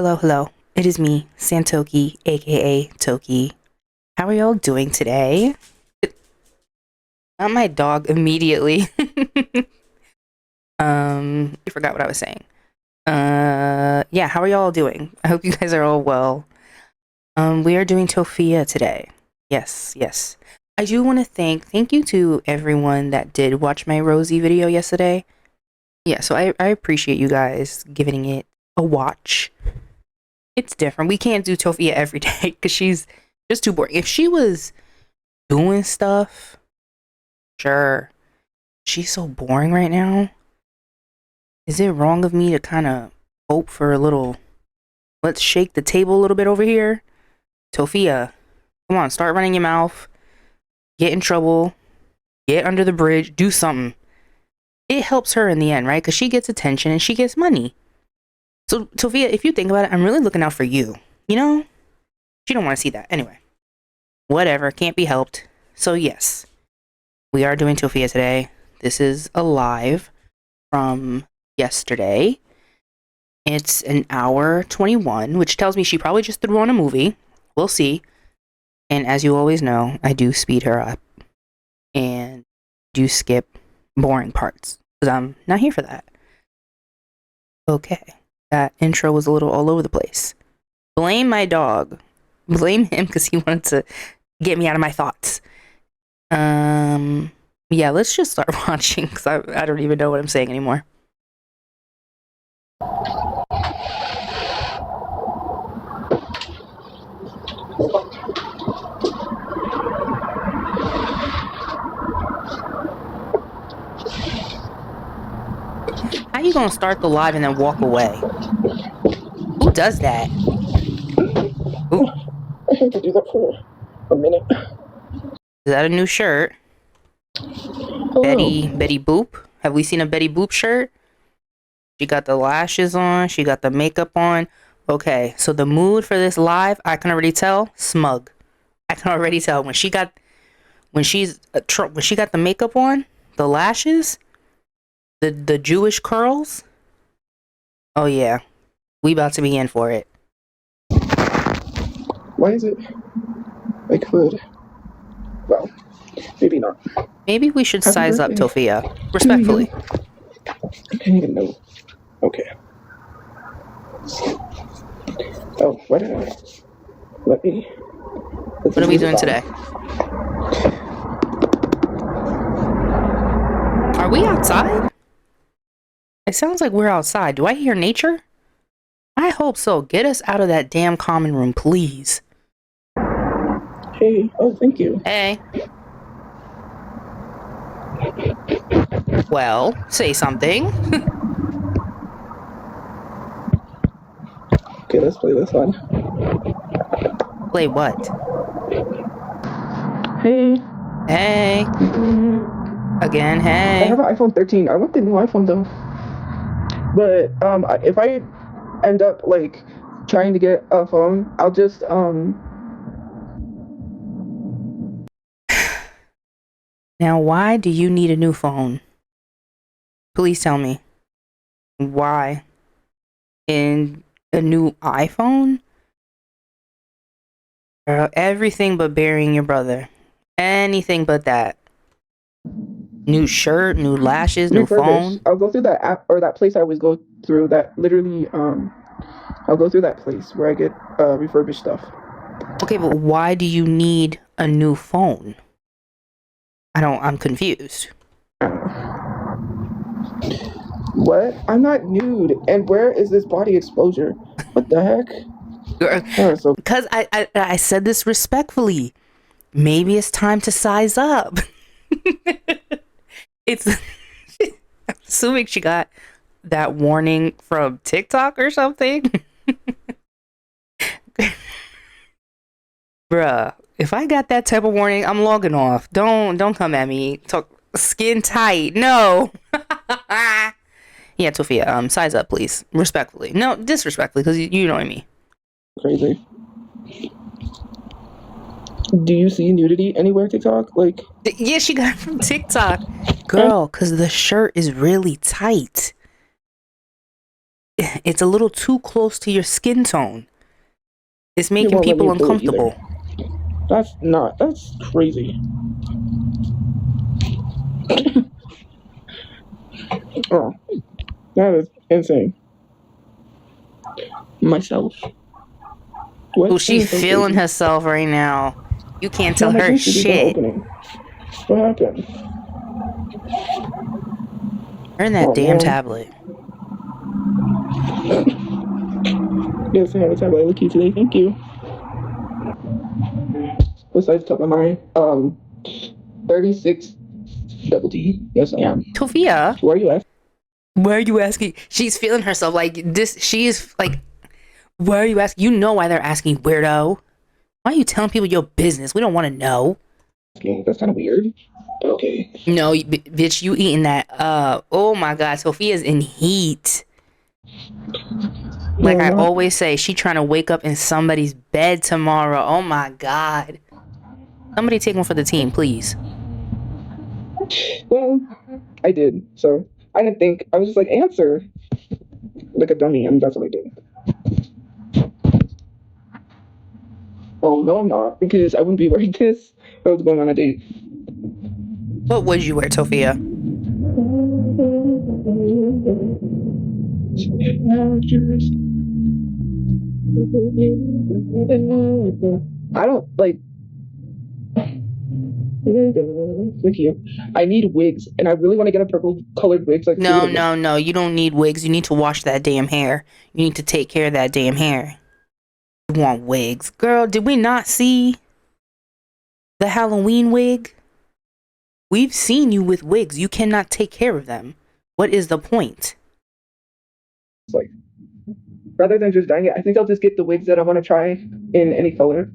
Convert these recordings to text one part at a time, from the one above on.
Hello, hello. It is me, Santoki, aka Toki. How are y'all doing today? Not my dog immediately. I forgot what I was saying. Yeah, how are y'all doing? I hope you guys are all well. We are doing Tophia today. Yes, yes. I do want to thank you to everyone that did watch my Rosie video yesterday. Yeah, so I appreciate you guys giving it a watch. It's different. We can't do Tophia every day because she's just too boring. If she was doing stuff, sure. She's so boring right now. Is it wrong of me to kind of hope for a little, let's shake the table a little bit over here? Tophia, come on, start running your mouth. Get in trouble. Get under the bridge. Do something. It helps her in the end, right? Because she gets attention and she gets money. So, Tophia, if you think about it, I'm really looking out for you. You know? She don't want to see that. Anyway. Whatever. Can't be helped. So, yes. We are doing Tophia today. This is a live from yesterday. It's an hour 21, which tells me she probably just threw on a movie. We'll see. And as you always know, I do speed her up. And do skip boring parts. Because I'm not here for that. Okay. That intro was a little all over the place. Blame my dog. Blame him because he wanted to get me out of my thoughts. Yeah, let's just start watching because I don't even know what I'm saying anymore. How you gonna start the live and then walk away? Who does that? Ooh. I had to do that for a minute. Is that a new shirt? Hello. Betty Boop? Have we seen a Betty Boop shirt? She got the lashes on. She got the makeup on. Okay, so the mood for this live, I can already tell. Smug. I can already tell when she got the makeup on, the lashes, the Jewish curls. Oh yeah, we about to be in for it. Why is it like food? Well, maybe not. Maybe we should Happy size up birthday. Tophia, respectfully. I can't even know. Okay. Oh, why did I? Let me. What are we doing today? Are we outside? It sounds like we're outside. Do I hear nature? I hope so. Get us out of that damn common room, please. Hey, oh, thank you. Hey. Well, say something. Okay, let's play this one. Play what? Hey. Hey. Again, hey. I have an iPhone 13. I want the new iPhone though. But if I end up like trying to get a phone, I'll just Now, why do you need a new phone? Please tell me. Why? In a new iPhone? Everything but burying your brother. Anything but that. New shirt, new lashes, new phone. I'll go through that app or that place I always go through. That literally, I'll go through that place where I get refurbished stuff. Okay, but why do you need a new phone? I'm confused. What? I'm not nude. And where is this body exposure? What the heck? Because I said this respectfully. Maybe it's time to size up. I'm assuming she got that warning from TikTok or something. Bruh, if I got that type of warning, I'm logging off. Don't come at me. Talk skin tight. No. Yeah, Tophia, size up, please. Respectfully. No, disrespectfully, because you know what I mean. Crazy. Do you see nudity anywhere, TikTok? Like, yeah, she got it from TikTok. Girl, because the shirt is really tight. it's a little too close to your skin tone. It's You making won't let me people pull it either. uncomfortable. That's crazy. Oh, that is insane. Myself. Oh, What? That she is so feeling crazy. herself right now. You can't No, tell my her drink should be done shit. opening. What happened? Turn that Oh damn man. tablet. Yes, I have a tablet with you today. Thank you. Besides top of my 36 double D. Yes, I am. Tophia, Where are you at? why are you asking? She's feeling herself like this. She is like, why are you asking? You know why they're asking, weirdo. Why are you telling people your business? We don't want to know. Okay, that's kind of weird. Okay. No, bitch, you eating that. Oh my God, Sophia's in heat. No, Like I'm I not. always say, she trying to wake up in somebody's bed tomorrow. Oh my God. Somebody take one for the team, please. Well, I did. So I didn't think. I was just like, answer like a dummy, and that's what I did. Oh no, I'm not, because I wouldn't be wearing this if I was going on a date. What would you wear, Tophia? I don't like. Look here. I need wigs, and I really want to get a purple colored wig so I can see what No, it looks no, no. You don't need wigs. You need to wash that damn hair. You need to take care of that damn hair. You want wigs. Girl, did we not see the Halloween wig? We've seen you with wigs. You cannot take care of them. What is the point? like. Rather than just dyeing it, I think I'll just get the wigs that I want to try in any color.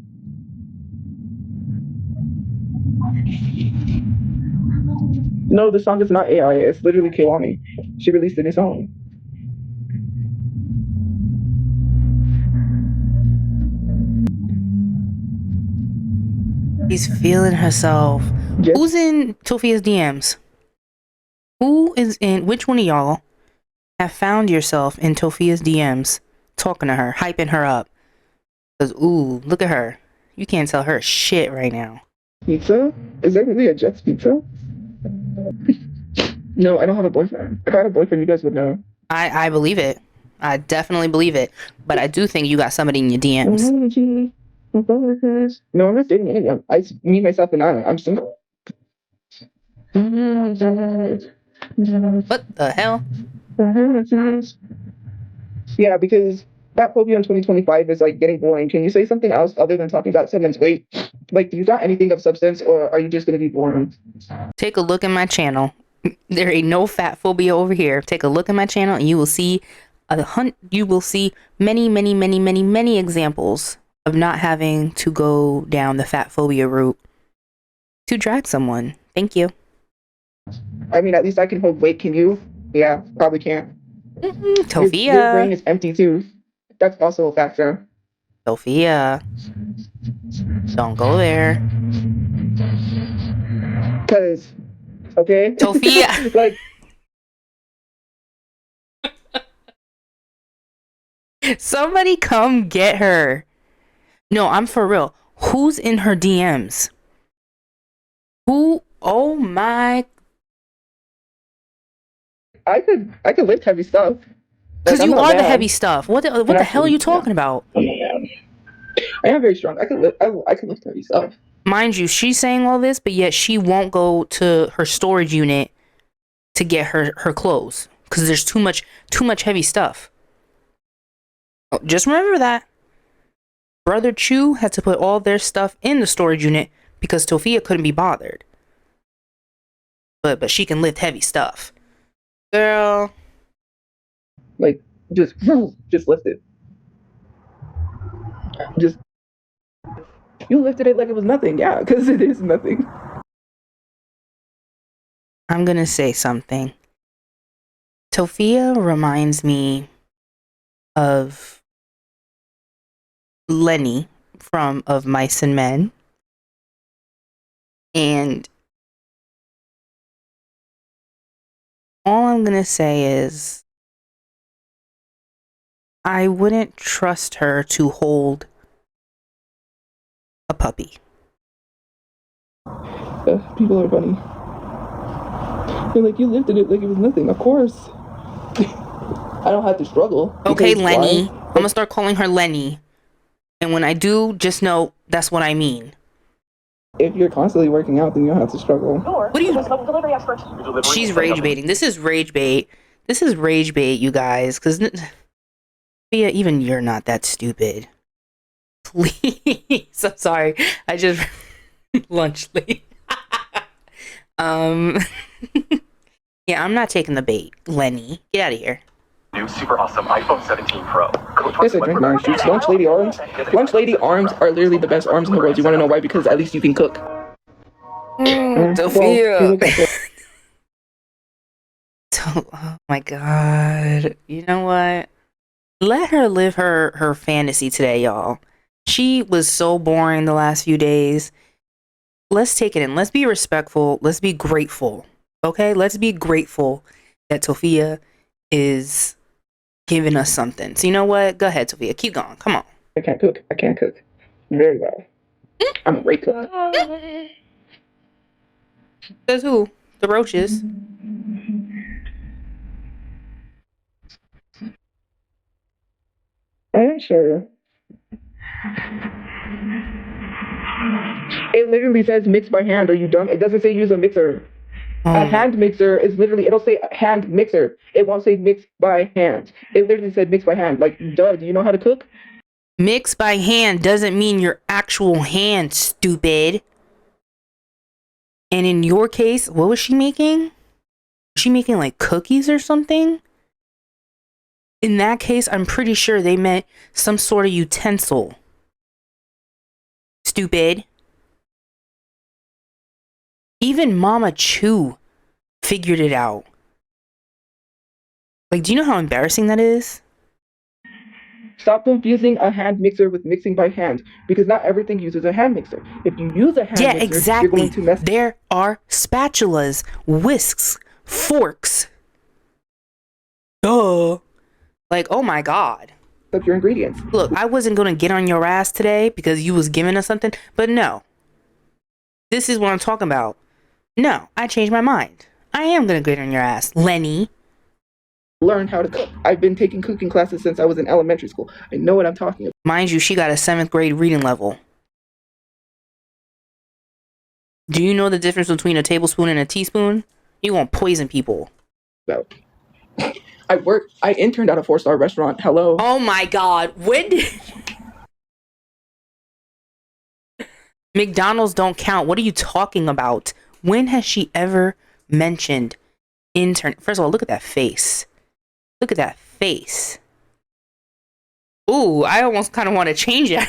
No, the song is not AI. It's literally Kehlani. She released a new song. She's feeling herself. Yes. Who's in Tophia's DMs? Who is in, which one of y'all have found yourself in Tophia's DMs talking to her, hyping her up? Because, ooh, look at her. You can't tell her shit right now. Pizza? Is that really a Jets pizza? No, I don't have a boyfriend. If I had a boyfriend, you guys would know. I believe it. I definitely believe it. But I do think you got somebody in your DMs. No, I'm not dating anyone. Me, myself, and I. I'm single. What the hell? Yeah, because that phobia in 2025 is like getting boring. Can you say something else other than talking about someone's weight? Like, do you got anything of substance, or are you just gonna be boring? Take a look at my channel. There ain't no fat phobia over here. Take a look at my channel and you will see you will see many, many, many, many, many examples of not having to go down the fat phobia route to drag someone. Thank you. I mean, at least I can hold weight. Can you? Yeah, probably can't. Your brain Tophia. is empty too. That's also a factor. Tophia. Don't go there. Cause, okay, Tophia. like Somebody come get her. No, I'm for real. Who's in her DMs? Who? Oh my. I could lift heavy stuff. Like Because I'm you not are the heavy bad. stuff. What And the hell are actually, you yeah, talking about? I am very strong. I could lift. I could lift heavy stuff. Mind you, she's saying all this, but yet she won't go to her storage unit to get her clothes because there's too much heavy stuff. Oh, just remember that. Brother Chu had to put all their stuff in the storage unit because Tophia couldn't be bothered. But she can lift heavy stuff. Girl, Like just just lift it. Just you lifted it like it was nothing. Yeah, because it is nothing. I'm gonna say something. Tophia reminds me of Lenny from Of Mice and Men. And all I'm gonna say is I wouldn't trust her to hold a puppy. People are funny. They're like, you lifted it like it was nothing. Of course. I don't have to struggle. Okay, Because Lenny. why? I'm gonna start calling her Lenny. And when I do, just know that's what I mean. If you're constantly working out, then you don't have to struggle. What are you? She's rage baiting. This is rage bait. This is rage bait, you guys. Because even you're not that stupid. Please. I'm sorry. I just lunch late. Yeah, I'm not taking the bait. Lenny, get out of here. New super awesome iPhone 17 Pro. Yes, I drink my own juice. Lunch lady arms. Lunch lady arms are literally the best arms in the world. You want to know why? Because at least you can cook. Tophia. Oh my god. You know what? Let her live her fantasy today, y'all. She was so boring the last few days. Let's take it in. Let's be respectful. Let's be grateful. Okay? Let's be grateful that Tophia is giving us something. So you know what? Go ahead, Tophia. Keep going. Come on. I can't cook. I can't cook very well. I'm a great cook. Says who? The roaches. I am sure. It literally says mix by hand. Are you dumb? It doesn't say use a mixer. A hand mixer is literally, it'll say hand mixer. It won't say mix by hand. It literally said mix by hand. Like, duh, do you know how to cook? Mix by hand doesn't mean your actual hand, stupid. And in your case, what was she making? Was she making like cookies or something? In that case, I'm pretty sure they meant some sort of utensil. Stupid. Even Mama Chu figured it out. Like, do you know how embarrassing that is? Stop confusing a hand mixer with mixing by hand, because not everything uses a hand mixer. If you use a hand mixer, exactly. you're going to mess. There are spatulas, whisks, forks. Duh. Like, oh my god. Up your ingredients. Look, I wasn't gonna get on your ass today because you was giving us something, but no. This is what I'm talking about. No, I changed my mind. I am gonna get on your ass, Lenny. Learn how to cook. I've been taking cooking classes since I was in elementary school. I know what I'm talking about. Mind you, she got a 7th grade reading level. Do you know the difference between a tablespoon and a teaspoon? You won't poison people. I interned at a 4-star restaurant. Hello. Oh my god, when did... McDonald's don't count. What are you talking about? When has she ever mentioned intern? First of all, look at that face. Look at that face. Ooh, I almost kind of want to change it.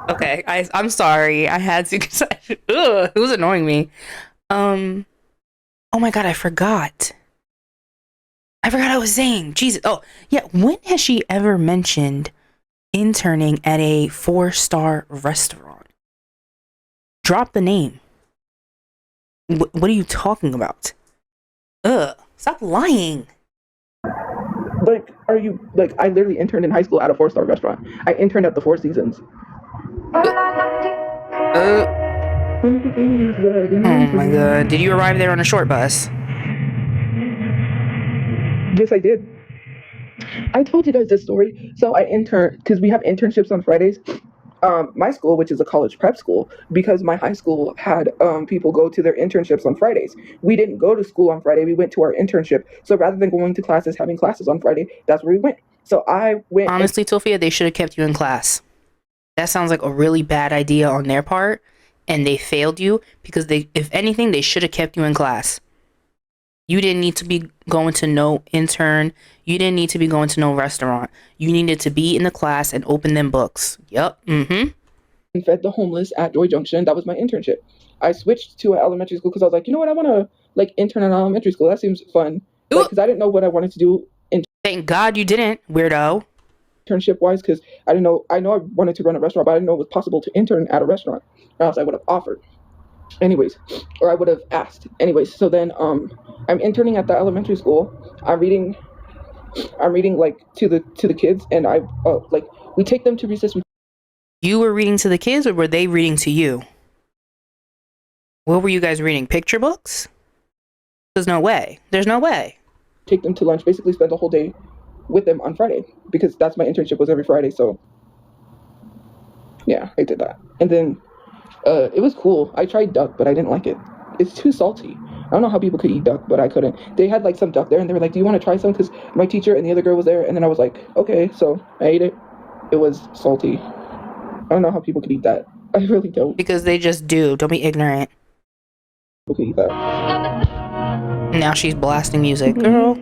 Okay, I'm sorry. I had to. Ugh, it was annoying me. Oh my god, I forgot. I forgot what I was saying. Jesus. Oh, yeah. When has she ever mentioned interning at a 4-star restaurant? Drop the name. What are you talking about? Ugh. Stop lying. Like, are you, like, I literally interned in high school at a 4-star restaurant. I interned at the Four Seasons. Oh my god. Did you arrive there on a short bus? Yes, I did. I told you guys this story. So I interned, because we have internships on Fridays. My school, which is a college prep school, because my high school had people go to their internships on Fridays. We didn't go to school on Friday. We went to our internship. So rather than going to classes, having classes on Friday, that's where we went. So I went. Honestly, Tophia, they should have kept you in class. That sounds like a really bad idea on their part, and they failed you because if anything, they should have kept you in class. You didn't need to be going to no intern. You didn't need to be going to no restaurant. You needed to be in the class and open them books. Yep. And fed the homeless at Joy Junction. That was my internship. I switched to an elementary school because I was like, you know what? I want to like intern at elementary school. That seems fun. Because I didn't know what I wanted to do. Thank God you didn't, weirdo. Internship wise, because I didn't know. I know I wanted to run a restaurant, but I didn't know it was possible to intern at a restaurant. Or else I would have offered. Anyways, or I would have asked. Anyways, so then I'm interning at the elementary school. I'm reading I'm reading like to the kids, and I like we take them to recess. You were reading to the kids, or were they reading to you? What were you guys reading? Picture books? There's no way. There's no way. Take them to lunch. Basically, spend the whole day with them on Friday because that's my internship was every Friday. So yeah, I did that, and then it was cool. I tried duck, but I didn't like it. It's too salty. I don't know how people could eat duck, but I couldn't. They had like some duck there, and they were like, "Do you want to try some?" Because my teacher and the other girl was there, and then I was like, "Okay." So I ate it. It was salty. I don't know how people could eat that. I really don't. Because they just do. Don't be ignorant. People could eat that. Now she's blasting music. Girl. How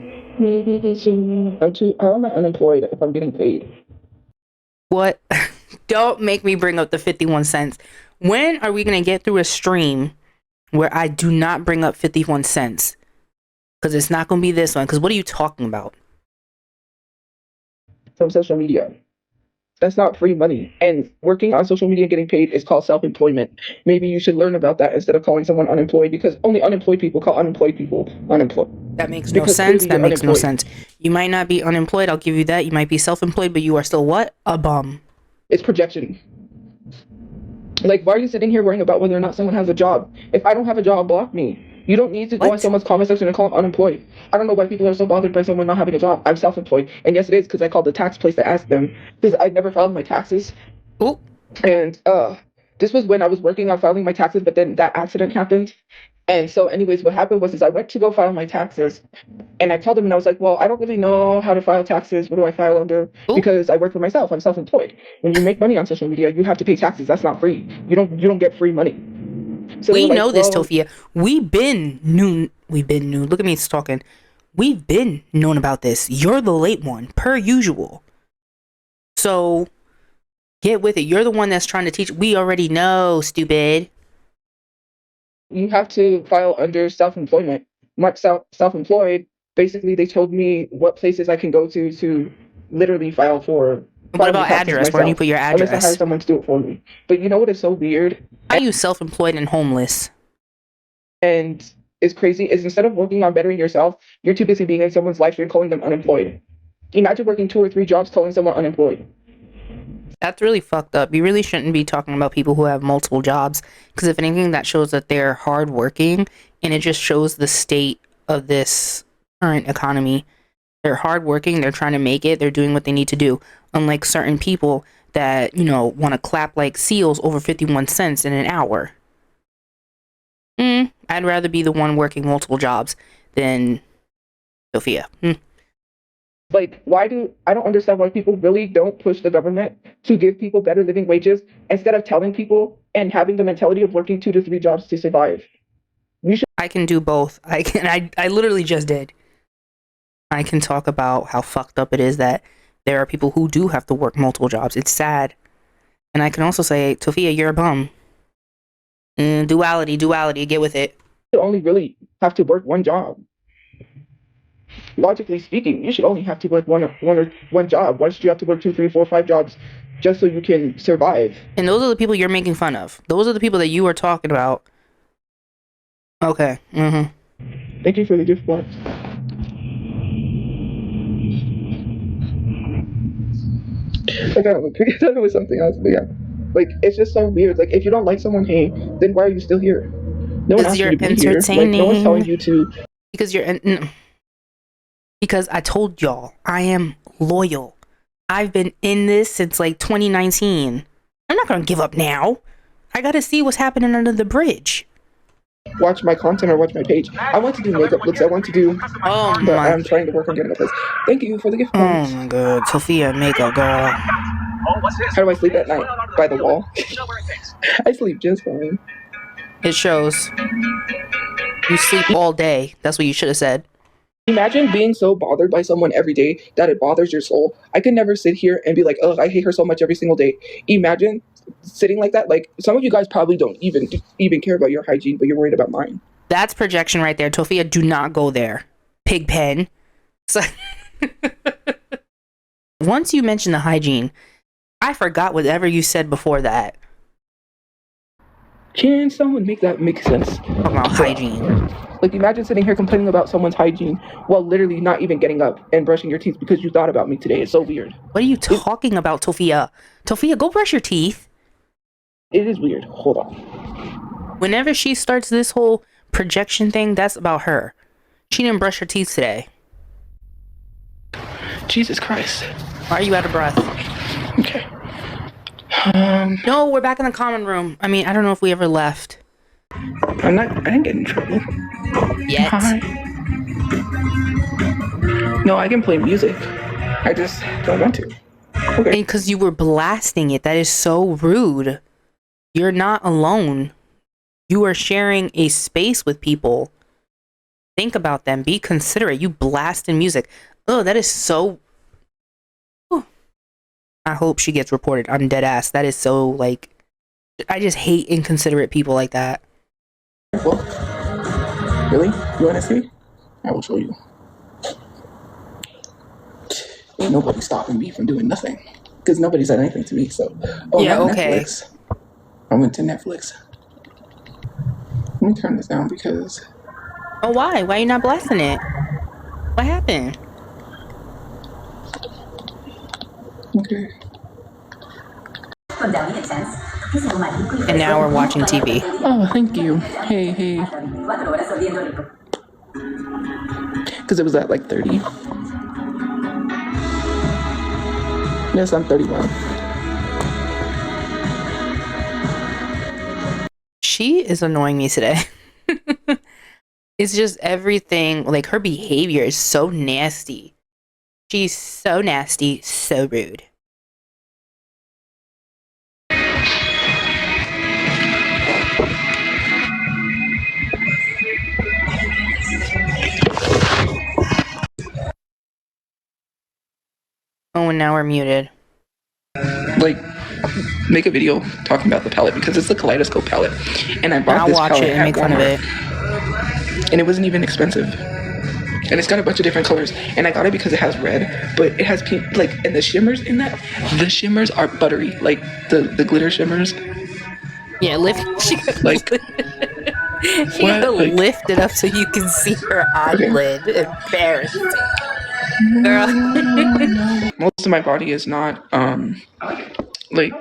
am I unemployed if I'm getting paid? What? Don't make me bring up the 51 cents. When are we going to get through a stream where I do not bring up 51 cents? Because it's not going to be this one. Because what are you talking about? From social media. That's not free money. And working on social media getting paid is called self-employment. Maybe you should learn about that instead of calling someone unemployed, because only unemployed people call unemployed people unemployed. That makes no sense. That makes no sense. You might not be unemployed. I'll give you that. You might be self-employed, but you are still what? A bum. It's projection. Like, why are you sitting here worrying about whether or not someone has a job? If I don't have a job, block me. You don't need to go on someone's comment section and call them unemployed. I don't know why people are so bothered by someone not having a job. I'm self-employed. And yes, it is, because I called the tax place to ask them, because I never filed my taxes. Ooh. And this was when I was working on filing my taxes, but then that accident happened. And so anyways, what happened was I went to go file my taxes, and I told them, and I was like, well, I don't really know how to file taxes. What do I file under? Ooh. Because I work for myself. I'm self-employed. When you make money on social media, you have to pay taxes. That's not free. You don't get free money. So we like, know this, Tophia. We've been known. Look at me talking. We've been known about this. You're the late one, per usual. So get with it. You're the one that's trying to teach. We already know, stupid. You have to file under self-employment. Self-employed, basically they told me what places I can go to literally file for. What about address? Where do you put your address? Unless I hire someone to do it for me. But you know what is so weird? Are you self-employed and homeless? And it's crazy is instead of working on bettering yourself, you're too busy being in someone's life, you're calling them unemployed. Imagine working 2 or 3 jobs calling someone unemployed. That's really fucked up. You really shouldn't be talking about people who have multiple jobs, because if anything, that shows that they're hardworking, and it just shows the state of this current economy. They're hardworking. They're trying to make it. They're doing what they need to do. Unlike certain people that, want to clap like seals over 51 cents in an hour. I'd rather be the one working multiple jobs than Tophia. Like, I don't understand why people really don't push the government to give people better living wages instead of telling people and having the mentality of working 2 to 3 jobs to survive. I can do both. I literally just did. I can talk about how fucked up it is that there are people who do have to work multiple jobs. It's sad. And I can also say, Tophia, you're a bum. Duality, get with it. You only really have to work 1 job. Logically speaking, you should only have to work one job. Why should you have to work 2, 3, 4, 5 jobs just so you can survive? And those are the people you're making fun of. Those are the people that you are talking about. Okay. Thank you for the gift box. I thought it was something else, but yeah. Like, it's just so weird. Like, if you don't like someone, hey, then why are you still here? No one asked you to be here. Like, no one's telling you to. Because I told y'all, I am loyal. I've been in this since like 2019. I'm not gonna give up now. I gotta see what's happening under the bridge. Watch my content or watch my page. I want to do makeup looks. I want to do. I'm trying to work on getting a place. Thank you for the gift box. Oh my god, Tophia, makeup girl. How do I sleep at night? By the wall. I sleep just fine. It shows. You sleep all day. That's what you should have said. Imagine being so bothered by someone every day that it bothers your soul. I could never sit here and be like, oh, I hate her so much every single day. Imagine sitting like that. Like, some of you guys probably don't even care about your hygiene, but you're worried about mine. That's projection right there. Tophia, do not go there. Pigpen. So once you mention the hygiene, I forgot whatever you said before that. Can someone make that make sense? Talking about hygiene. Like, imagine sitting here complaining about someone's hygiene while literally not even getting up and brushing your teeth because you thought about me today. It's so weird. What are you talking about, Tophia? Tophia, go brush your teeth. It is weird. Hold on. Whenever she starts this whole projection thing, that's about her. She didn't brush her teeth today. Jesus Christ. Why are you out of breath? Okay. No, we're back in the common room. I mean, I don't know if we ever left. I didn't get in trouble. Yet. Hi. No, I can play music. I just don't want to. Okay. And because you were blasting it, that is so rude. You're not alone. You are sharing a space with people. Think about them. Be considerate. You blasting music. Oh, that is so... Whew. I hope she gets reported. I'm dead ass. That is so, like... I just hate inconsiderate people like that. Well, really? You want to see? I will show you. Ain't nobody stopping me from doing nothing. Because nobody said anything to me, so... Oh, yeah, not okay. Netflix. I went to Netflix. Let me turn this down because... Oh, why? Why are you not blasting it? What happened? Okay. And now we're watching TV. Oh, thank you. Hey. Because it was at like 30. Yes, I'm 31. She is annoying me today. It's just everything, like her behavior is so nasty. She's so nasty, so rude. Oh, and now we're muted. Like, make a video talking about the palette because it's the Kaleidoscope palette. And I bought I'll this watch palette it and make fun of it. and it wasn't even expensive. And it's got a bunch of different colors. And I got it because it has red, but it has pink, like, and the shimmers in that, the shimmers are buttery, like the glitter shimmers. Yeah, lift. She Like, gotta Like- lift it up so you can see her eyelid. Embarrassing. Girl. most of my body is not, like,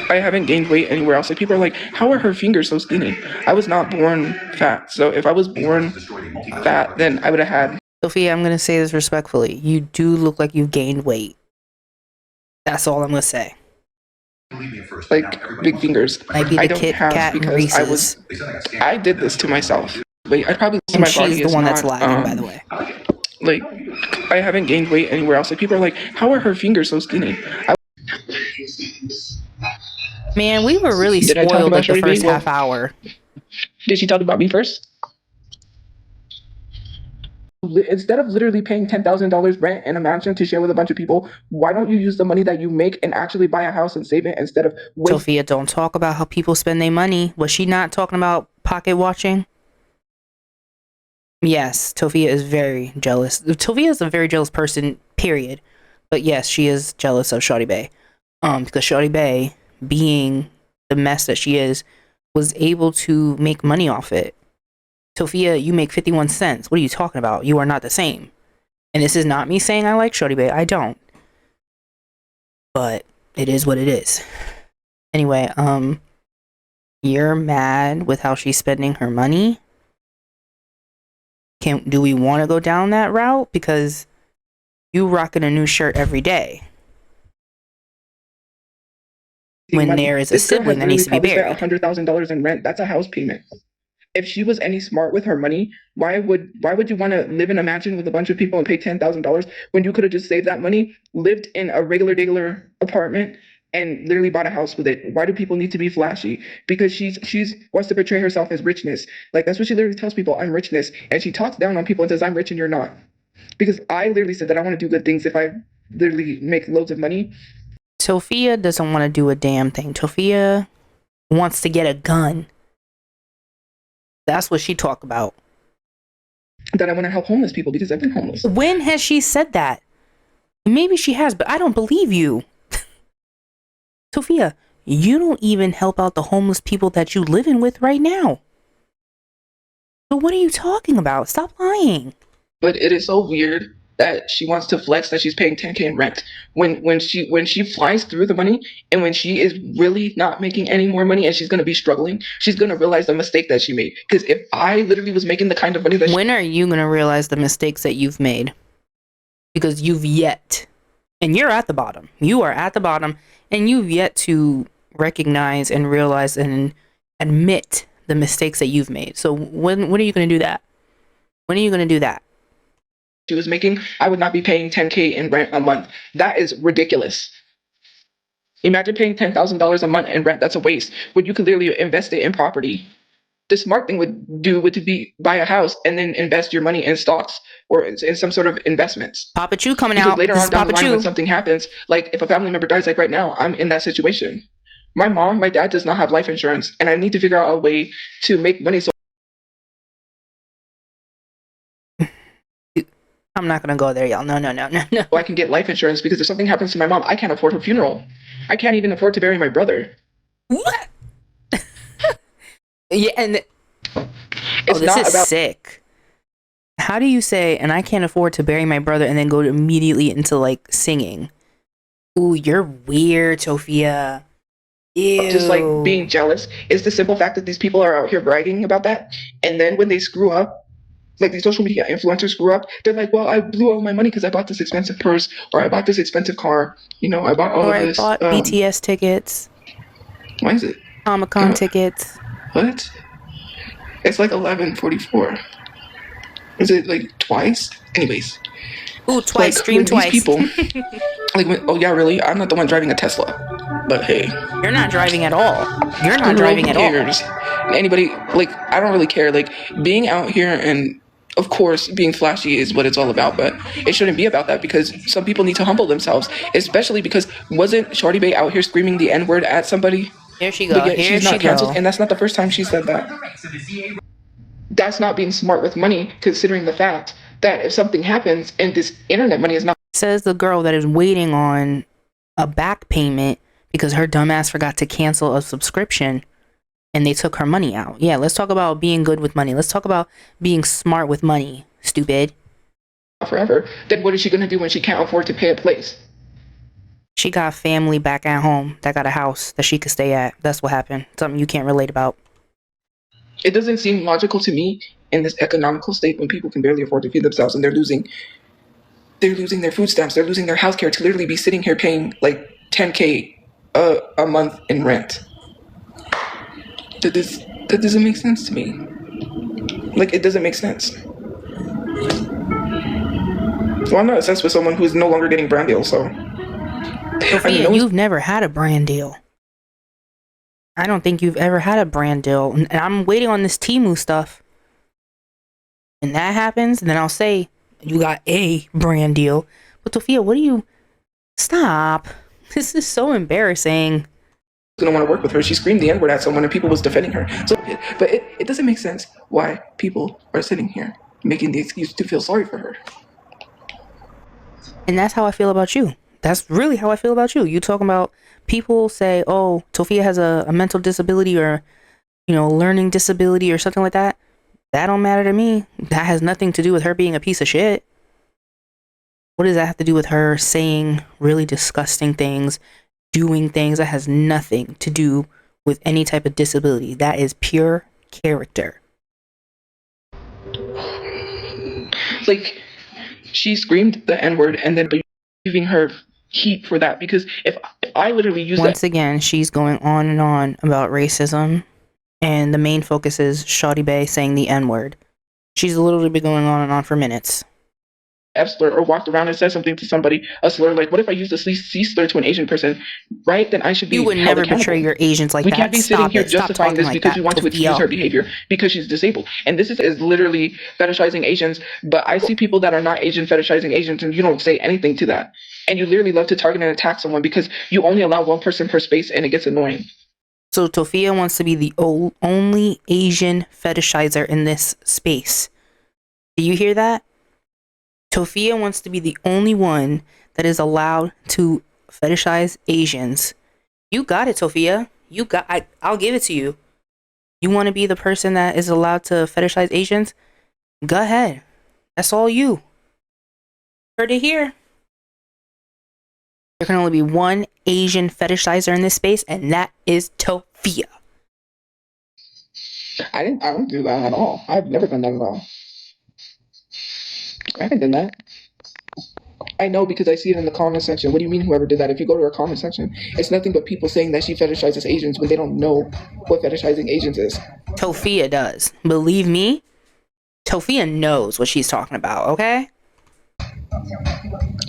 I haven't gained weight anywhere else. Like, people are like, how are her fingers so skinny? I was not born fat. So if I was born fat, then I would have had... Sophia, I'm gonna say this respectfully. You do look like you've gained weight. That's all I'm gonna say. like big fingers. Might be the I don't Kit have Kat and because Reese's. I did this to myself. Like, I probably And my body she's the is one not, that's lagging, by the way. Like, I haven't gained weight anywhere else. Like, people are like, how are her fingers so skinny? Man, we were really Did I talk spoiled about like the Shorty first Babe? half hour. Did she talk about me first? Instead of literally paying $10,000 rent in a mansion to share with a bunch of people, why don't you use the money that you make and actually buy a house and save it instead of wasting? Sophia, don't talk about how people spend their money. Was she not talking about pocket watching? Yes, Tophia is very jealous. Tophia is a very jealous person, period. But yes, she is jealous of Shawty Bae. Because Shawty Bae, being the mess that she is, was able to make money off it. Tophia, you make 51 cents. What are you talking about? You are not the same. And this is not me saying I like Shawty Bae. I don't. But it is what it is. Anyway, you're mad with how she's spending her money. Do we want to go down that route? Because you rocking a new shirt every day. When there is a sibling that needs to be buried. $100,000 in rent. That's a house payment. If she was any smart with her money, why would you want to live in a mansion with a bunch of people and pay $10,000 when you could have just saved that money, lived in a regular apartment, and literally bought a house with it? Why do people need to be flashy? Because she's wants to portray herself as richness. Like, that's what she literally tells people, I'm richness. And she talks down on people and says, I'm rich and you're not. Because I literally said that I want to do good things if I literally make loads of money. Tophia doesn't want to do a damn thing. Tophia wants to get a gun. That's what she talked about. That I want to help homeless people because I've been homeless. When has she said that? Maybe she has, but I don't believe you. Tophia, you don't even help out the homeless people that you living with right now. So what are you talking about? Stop lying. But it is so weird that she wants to flex that she's paying 10K in rent when she flies through the money, and when she is really not making any more money and she's gonna be struggling, she's gonna realize the mistake that she made. Because if I literally was making the kind of money that when are you gonna realize the mistakes that you've made? Because you've yet, and you're at the bottom. You are at the bottom, and you've yet to recognize and realize and admit the mistakes that you've made. So when are you gonna do that? When are you gonna do that? she was making, I would not be paying 10K in rent a month. That is ridiculous. Imagine paying $10,000 a month in rent. That's a waste. When you could literally invest it in property. The smart thing would to be buy a house and then invest your money in stocks or in some sort of investments. Tophiachu coming Because out. later This on is down the line, when Tophiachu. something happens, like if a family member dies, like right now, I'm in that situation. My dad does not have life insurance, and I need to figure out a way to make money so I'm not gonna go there, y'all. No. I can get life insurance, because if something happens to my mom, I can't afford her funeral. I can't even afford to bury my brother. What? Yeah, and It's this not is about sick. How do you say, and I can't afford to bury my brother, and then go immediately into like singing? Ooh, you're weird, Tophia. Ew. just like being jealous. It's the simple fact that these people are out here bragging about that, and then when they screw up, like these social media influencers screw up, they're like, well, I blew all my money because I bought this expensive purse, or I bought this expensive car, I bought all Or of I this. bought BTS tickets, Why is it? Comic-Con tickets. What? It's like 11:44. Is it like twice? Anyways. Ooh, twice. Like, Stream with twice. these people, oh yeah, really? I'm not the one driving a Tesla. But hey. You're not driving at all. You're not driving at all. Anybody, like, I don't really care. Like, being out here and, of course, being flashy is what it's all about, but it shouldn't be about that, because some people need to humble themselves, especially because wasn't Shorty Bay out here screaming the N-word at somebody? Here she go. But yet Here she's she not canceled, go. and that's not the first time she said that. That's not being smart with money, considering the fact that if something happens and this internet money is not. Says the girl that is waiting on a back payment because her dumbass forgot to cancel a subscription and they took her money out. Yeah, let's talk about being good with money. Let's talk about being smart with money, stupid. Forever, then what is she going to do when she can't afford to pay a place? She got family back at home that got a house that she could stay at. That's what happened. Something you can't relate about. It doesn't seem logical to me in this economical state when people can barely afford to feed themselves, and they're losing their food stamps, they're losing their healthcare, to literally be sitting here paying like 10K a month in rent. That doesn't make sense to me. Like, it doesn't make sense. Well, I'm not obsessed with someone who's no longer getting brand deals, so. Tophia, you've never had a brand deal. I don't think you've ever had a brand deal. And I'm waiting on this Temu stuff. And that happens, and then I'll say, you got a brand deal. But Tophia, what do you... Stop. This is so embarrassing. Gonna want to work with her. She screamed the N-word at someone and people was defending her. So, but it doesn't make sense why people are sitting here making the excuse to feel sorry for her. And that's how I feel about you. That's really how I feel about you. You talking about people say, oh, Tophia has a mental disability or, learning disability or something like that. That don't matter to me. That has nothing to do with her being a piece of shit. What does that have to do with her saying really disgusting things, doing things? That has nothing to do with any type of disability. That is pure character. Like, she screamed the N-word and then giving her heat for that, because if I literally use Once again, she's going on and on about racism, and the main focus is Shawty Bay saying the N-word. She's literally been going on and on for minutes. F slur, or walked around and said something to somebody, a slur, like, what if I use the C slur to an Asian person, right? Then I should be You would never betray your Asians like that. We can't be sitting here justifying this because we want to excuse her behavior because she's disabled. And this is literally fetishizing Asians, but I see people that are not Asian fetishizing Asians, and you don't say anything to that. And you literally love to target and attack someone because you only allow one person per space, and it gets annoying. So Tophia wants to be the only Asian fetishizer in this space. Do you hear that? Tophia wants to be the only one that is allowed to fetishize Asians You got it, Tophia. I'll give it to you. You want to be the person that is allowed to fetishize Asians? Go ahead. That's all you. Heard it here. There can only be one Asian fetishizer in this space, and that is Tophia. I don't do that at all. I've never done that at all. I haven't done that. I know because I see it in the comment section. What do you mean whoever did that? If you go to her comment section, it's nothing but people saying that she fetishizes Asians when they don't know what fetishizing Asians is. Tophia does. Believe me, Tophia knows what she's talking about, okay?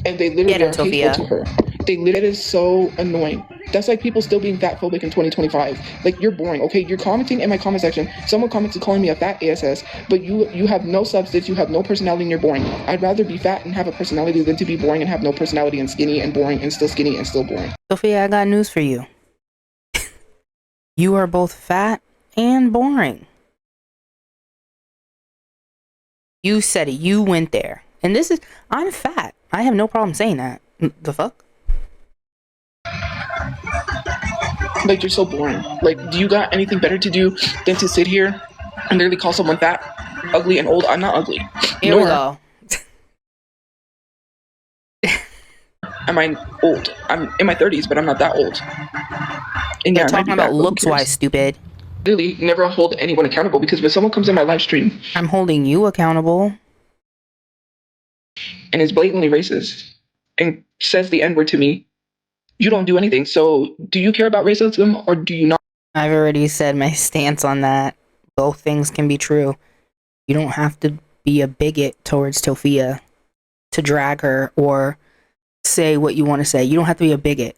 And they literally Get her, are hateful Tophia. to her. It is so annoying. That's like people still being fat phobic in 2025. Like, you're boring, okay? You're commenting in my comment section. Someone commented calling me a fat ASS, but you have no substance, you have no personality, and you're boring. I'd rather be fat and have a personality than to be boring and have no personality and skinny and boring and still skinny and still boring. Tophia, I got news for you. You are both fat and boring. You said it. You went there. And I'm fat. I have no problem saying that. The fuck? Like, you're so boring. Like, do you got anything better to do than to sit here and literally call someone fat, ugly, and old? I'm not ugly. Here we go. Am I old? I'm in my 30s, but I'm not that old. And You're yeah, talking about looks-wise, stupid. Really, never hold anyone accountable, because when someone comes in my live stream I'm holding you accountable. and is blatantly racist and says the N-word to me, you don't do anything. So do you care about racism or do you not? I've already said my stance on that. Both things can be true. You don't have to be a bigot towards Tophia to drag her or say what you want to say. You don't have to be a bigot.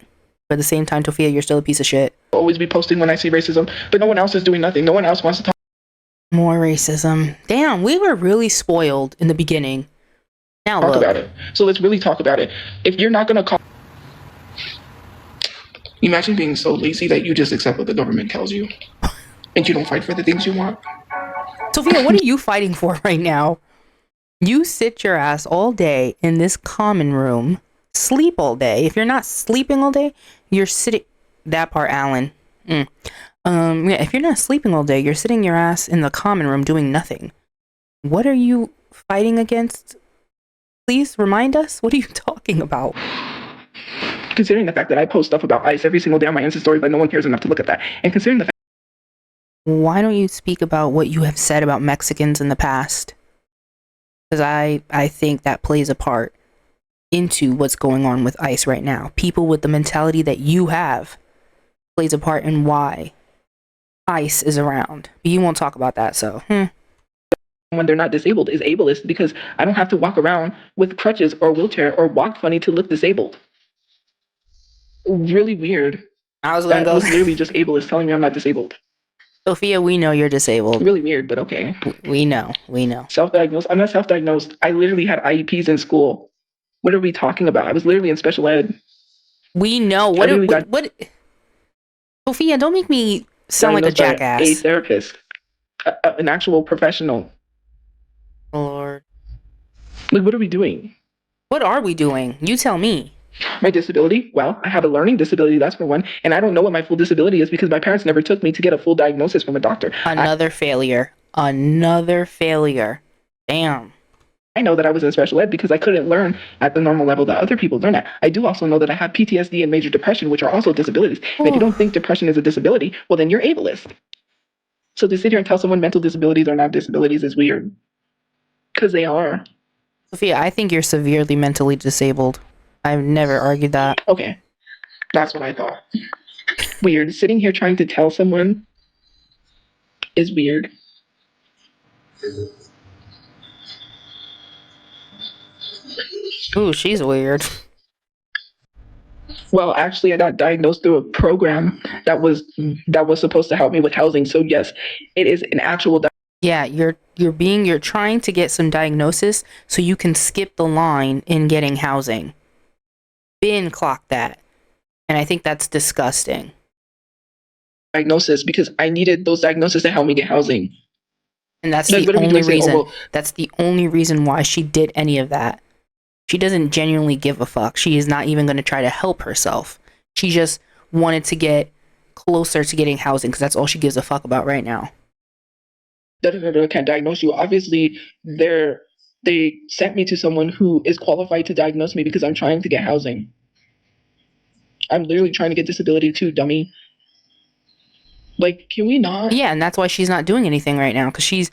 But at the same time, Tophia, you're still a piece of shit. Always be posting when I see racism, but no one else is doing nothing. No one else wants to talk. More racism. Damn, we were really spoiled in the beginning. Now Talk look. about it. So let's really talk about it. If you're not gonna call, imagine being so lazy that you just accept what the government tells you, and you don't fight for the things you want. Tophia, what are you fighting for right now? You sit your ass all day in this common room, sleep all day. If you're not sleeping all day, you're sitting. That part, Alan. Yeah, if you're not sleeping all day, you're sitting your ass in the common room doing nothing. What are you fighting against? Please remind us. What are you talking about? Considering the fact that I post stuff about ICE every single day on my Insta story, but no one cares enough to look at that, and considering the fact, Why don't you speak about what you have said about Mexicans in the past? Because I think that plays a part into what's going on with ICE right now. People with the mentality that you have plays a part in why ICE is around. But you won't talk about that, so. when they're not disabled is ableist, because I don't have to walk around with crutches or wheelchair or walk funny to look disabled. Really weird. I was gonna That go. was literally just ableist telling me I'm not disabled. Tophia, we know you're disabled. Really weird, but okay. We know. Self-diagnosed? I'm not self-diagnosed. I literally had IEPs in school. What are we talking about? I was literally in special ed. We know. What? Tophia, don't make me sound like a Diagnosed by jackass. A therapist, an actual professional. Lord. Like, what are we doing? What are we doing? You tell me. My disability? Well, I have a learning disability, that's for one, and I don't know what my full disability is because my parents never took me to get a full diagnosis from a doctor. Another failure. Damn. I know that I was in special ed because I couldn't learn at the normal level that other people learn at. I do also know that I have PTSD and major depression, which are also disabilities. And if you don't think depression is a disability, well, then you're ableist. So to sit here and tell someone mental disabilities are not disabilities is weird. Because they are. Tophia, I think you're severely mentally disabled. I've never argued that. Okay. That's what I thought. Weird. Sitting here trying to tell someone is weird. Ooh, she's weird. Well, actually, I got diagnosed through a program that was supposed to help me with housing. So yes, it is an actual. Yeah, you're trying to get some diagnosis so you can skip the line in getting housing. Been clocked that, and I think that's disgusting. Diagnosis because I needed those diagnoses to help me get housing. And that's Like, the only saying, reason. oh, well, That's the only reason why she did any of that. She doesn't genuinely give a fuck. She is not even going to try to help herself. She just wanted to get closer to getting housing because that's all she gives a fuck about right now. Can't diagnose you. Obviously, they sent me to someone who is qualified to diagnose me because I'm trying to get housing. I'm literally trying to get disability too, dummy. Like, can we not? Yeah, and that's why she's not doing anything right now because she's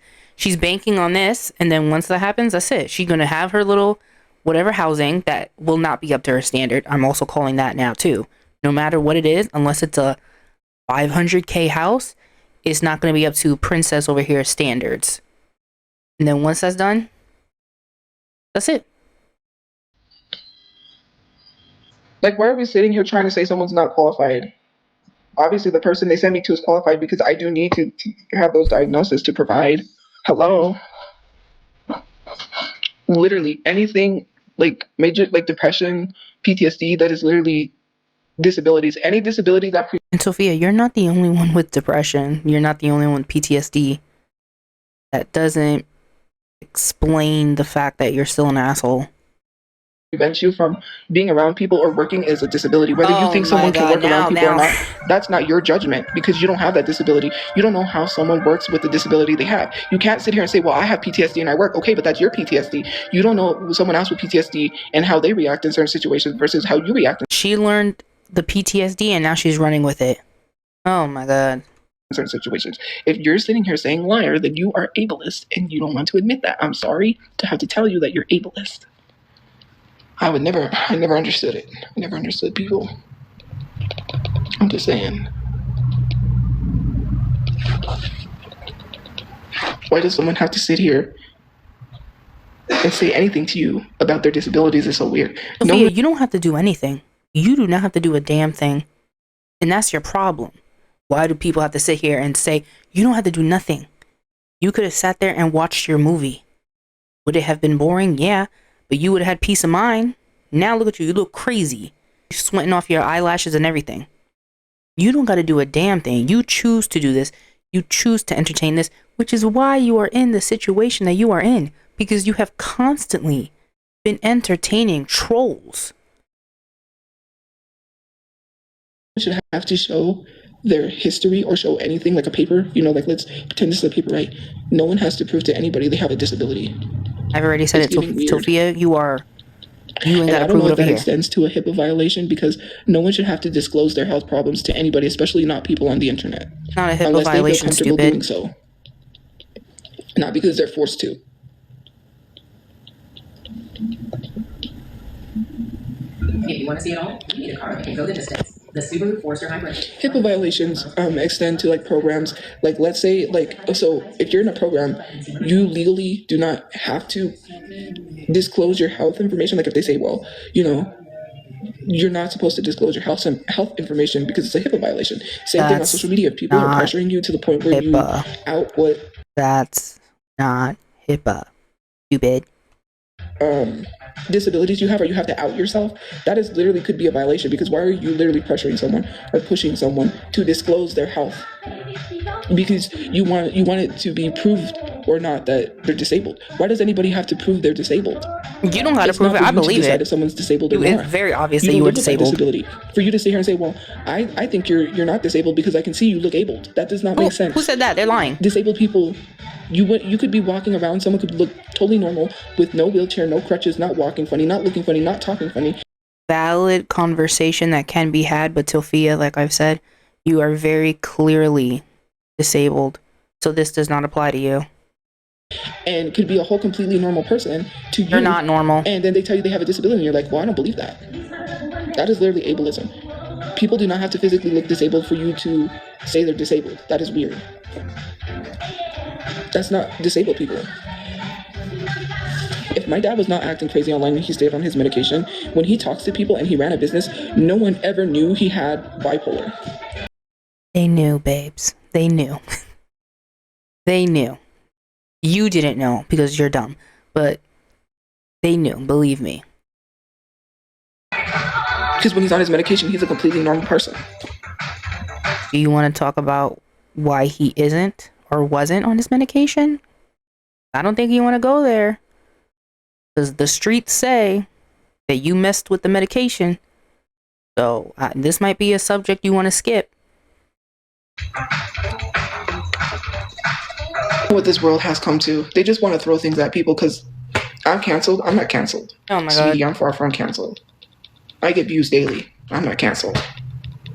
banking on this, and then once that happens, that's it. She's gonna have her little whatever housing that will not be up to her standard. I'm also calling that now too. No matter what it is, unless it's a 500K house, it's not going to be up to Princess over here standards. And then once that's done, that's it. Like, why are we sitting here trying to say someone's not qualified? Obviously, the person they sent me to is qualified because I do need to have those diagnoses to provide. Hello? Literally anything like major, like depression, PTSD, that is literally disabilities. Any disability that. And Tophia, you're not the only one with depression. You're not the only one with PTSD. That doesn't explain the fact that you're still an asshole. Prevents you from being around people or working as a disability. Whether you think someone can work around people or not, that's not your judgment because you don't have that disability. You don't know how someone works with the disability they have. You can't sit here and say, well, I have PTSD and I work. Okay, but that's your PTSD. You don't know someone else with PTSD and how they react in certain situations versus how you react. She learned the PTSD and now she's running with it. Oh my God. In certain situations. If you're sitting here saying liar, then you are ableist and you don't want to admit that. I'm sorry to have to tell you that you're ableist. I never understood it. I never understood people. I'm just saying. Why does someone have to sit here and say anything to you about their disabilities? Is so weird. Tophia, you don't have to do anything. You do not have to do a damn thing. And that's your problem. Why do people have to sit here and say, you don't have to do nothing? You could have sat there and watched your movie. Would it have been boring? Yeah. But you would have had peace of mind. Now look at you. You look crazy. You're sweating off your eyelashes and everything. You don't got to do a damn thing. You choose to do this. You choose to entertain this, which is why you are in the situation that you are in. Because you have constantly been entertaining trolls. Should have to show their history or show anything like a paper. You know, like let's pretend this is a paper, right? No one has to prove to anybody they have a disability. I've already said it, Tophia. You ain't got to prove it over here. I don't know if that extends to a HIPAA violation because no one should have to disclose their health problems to anybody, especially not people on the internet. Not a HIPAA violation, stupid. Doing so. Not because they're forced to. If you want to see it all, you need a car that can go the distance. The Subaru Forester Hybrid. HIPAA violations extend to like programs. Like let's say so if you're in a program, you legally do not have to disclose your health information. Like if they say, well, you know, you're not supposed to disclose your health information because it's a HIPAA violation. Same thing on social media. If people are pressuring you to the point where HIPAA. You out what. That's not HIPAA. Stupid. Disabilities you have or you have to out yourself, that is literally could be a violation because why are you literally pressuring someone or pushing someone to disclose their health? Because you want it to be proved or not that they're disabled. Why does anybody have to prove they're disabled? You don't got to prove it. I believe it. If someone's disabled or not. It's very obvious that you are disabled. Disability. For you to sit here and say, well, I think you're not disabled because I can see you look abled. That does not make sense. Who said that? They're lying. Disabled people, you could be walking around, someone could look totally normal with no wheelchair, no crutches, not walking funny, not looking funny, not talking funny. Valid conversation that can be had, but Tophia, like I've said, you are very clearly disabled. So this does not apply to you. And could be a whole completely normal person to you. You're not normal. And then they tell you they have a disability and you're like, well, I don't believe that. That is literally ableism. People do not have to physically look disabled for you to say they're disabled. That is weird. That's not disabled people. If my dad was not acting crazy online and he stayed on his medication, when he talks to people and he ran a business, no one ever knew he had bipolar. They knew, babes. They knew. They knew. You didn't know because you're dumb, but they knew, believe me. Because when he's on his medication, he's a completely normal person. Do you want to talk about why he isn't or wasn't on his medication? I don't think you want to go there. Because the streets say that you messed with the medication. So this might be a subject you want to skip. What this world has come to. They just want to throw things at people because I'm canceled. I'm not canceled. Oh my Sweetie, god. I'm far from canceled. I get views daily. I'm not canceled.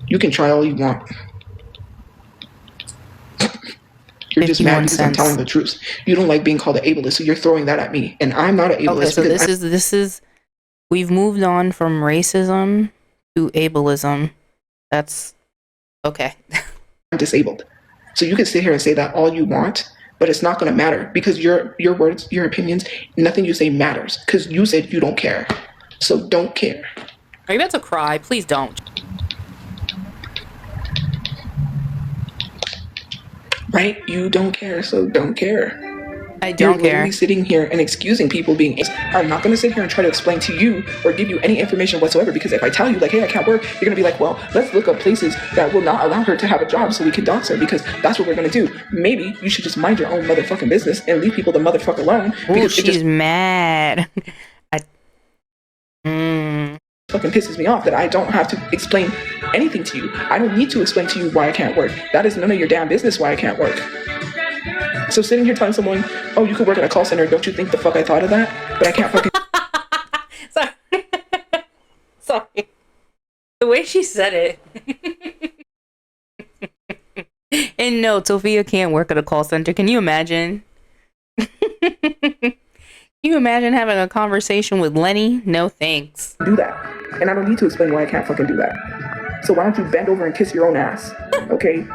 You can try all you want. You're just mad 51 because I'm telling cents. the truth. You don't like being called an ableist, so you're throwing that at me. And I'm not an ableist. Okay, so because this is we've moved on from racism to ableism. That's okay. I'm disabled. So you can sit here and say that all you want, but it's not going to matter because your words, your opinions, nothing you say matters because you said you don't care. So don't care. Are you about to cry? Please don't. Right? You don't care, so don't care. I You're don't literally care. sitting here and excusing people being. I'm not going to sit here and try to explain to you or give you any information whatsoever because if I tell you like, hey, I can't work, you're going to be like, well, let's look up places that will not allow her to have a job so we can dox her because that's what we're going to do. Maybe you should just mind your own motherfucking business and leave people the motherfucker alone. Oh, Because she's it just mad. fucking pisses me off that I don't have to explain anything to you. I don't need to explain to you why I can't work. That is none of your damn business why I can't work. So sitting here telling someone, oh, you could work at a call center, don't you think the fuck I thought of that? But I can't fucking Sorry. Sorry. The way she said it. And no, Tophia can't work at a call center. Can you imagine? Can you imagine having a conversation with Lenny? No thanks. do that. And I don't need to explain why I can't fucking do that. So why don't you bend over and kiss your own ass? Okay?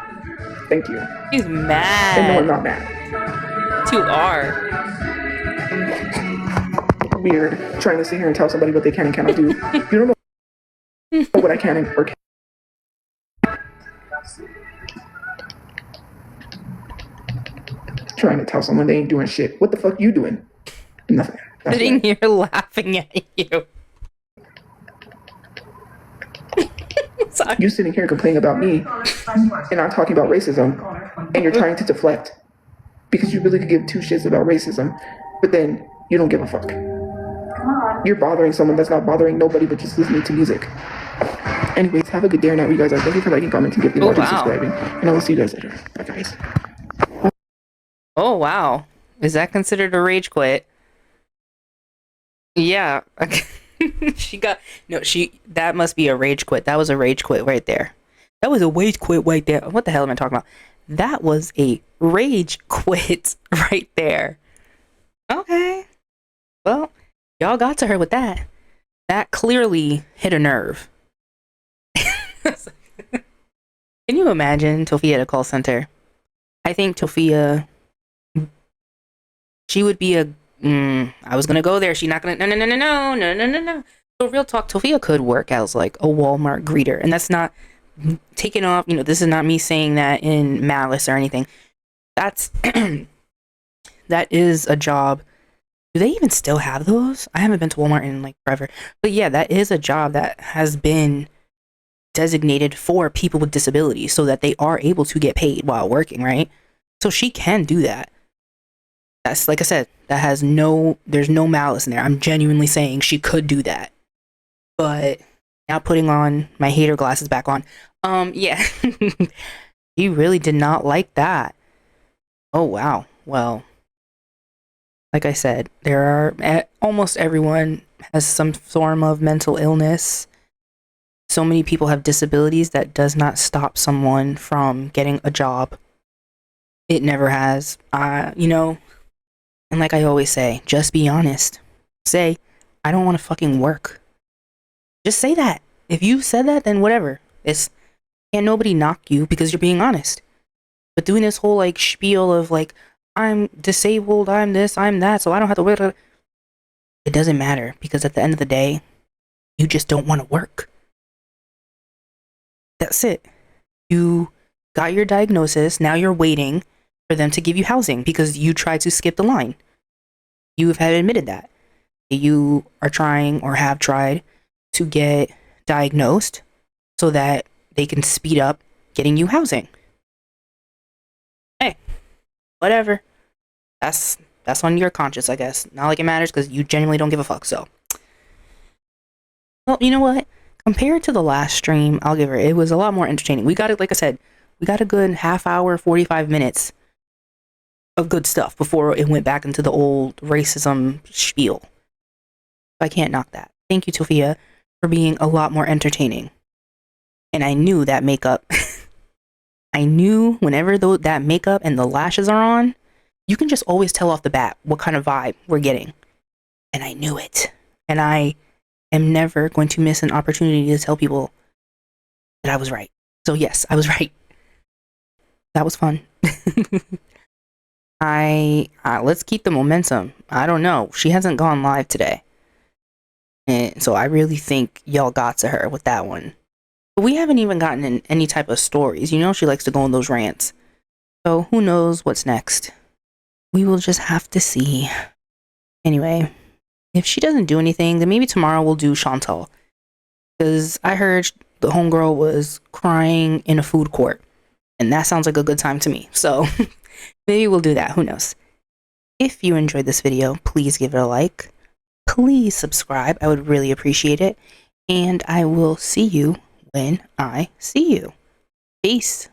Thank you. She's mad. And no, I'm not mad. You are. Weird. Trying to sit here and tell somebody what they can and cannot do. You don't know what I can and or can't. Trying to tell someone they ain't doing shit. What the fuck you doing? Nothing. That's Sitting right. here laughing at you. Sorry. You sitting here complaining about me and I'm talking about racism and you're trying to deflect because you really could give two shits about racism, but then you don't give a fuck. You're bothering someone that's not bothering nobody but just listening to music. Anyways, have a good day or night, you guys are. Thank you for liking, commenting, giving, watching, subscribing, and I will see you guys later. Bye, guys. Oh, wow. Is that considered a rage quit? Yeah. That must be a rage quit. That was a rage quit right there. That was a rage quit right there. What the hell am I talking about? That was a rage quit right there. Okay. Well, y'all got to her with that. That clearly hit a nerve. Can you imagine Tophia at a call center? I think Tophia, she would be a. I was gonna go there. She's not gonna. No. So real talk, Tophia could work as like a Walmart greeter, and that's not taking off. This is not me saying that in malice or anything. That's that is a job. Do they even still have those? I haven't been to Walmart in like forever, but yeah, that is a job that has been designated for people with disabilities so that they are able to get paid while working, right? So she can do that. That's like I said, there's no malice in there. I'm genuinely saying she could do that. But now putting on my hater glasses back on. Yeah. He really did not like that. Oh wow. Well, like I said, almost everyone has some form of mental illness. So many people have disabilities that does not stop someone from getting a job. It never has. And like I always say, just be honest. Say, I don't want to fucking work. Just say that. If you said that, then whatever. Can't nobody knock you because you're being honest. But doing this whole like spiel of like, I'm disabled, I'm this, I'm that, so I don't have to work. It doesn't matter because at the end of the day, you just don't want to work. That's it. You got your diagnosis. Now you're waiting for them to give you housing because you tried to skip the line. You have admitted that. You are trying or have tried to get diagnosed so that they can speed up getting you housing. Hey, whatever. That's on your conscience, I guess. Not like it matters because you genuinely don't give a fuck, so. Well, you know what? compared to the last stream, I'll give her, it was a lot more entertaining. We got it, like I said, we got a good half hour, 45 minutes of good stuff before it went back into the old racism spiel. I can't knock that. Thank you, Tophia, for being a lot more entertaining. And I knew that makeup, I knew whenever that makeup and the lashes are on, you can just always tell off the bat what kind of vibe we're getting. And I knew it. And I am never going to miss an opportunity to tell people that I was right. So yes, I was right. That was fun. Let's keep the momentum. I don't know. She hasn't gone live today. And so I really think y'all got to her with that one. But we haven't even gotten in any type of stories. You know, she likes to go on those rants. So who knows what's next? We will just have to see. Anyway, if she doesn't do anything, then maybe tomorrow we'll do Chantal. Because I heard the homegirl was crying in a food court. And that sounds like a good time to me. So maybe we'll do that. Who knows? If you enjoyed this video, please give it a like. Please subscribe. I would really appreciate it. And I will see you when I see you. Peace.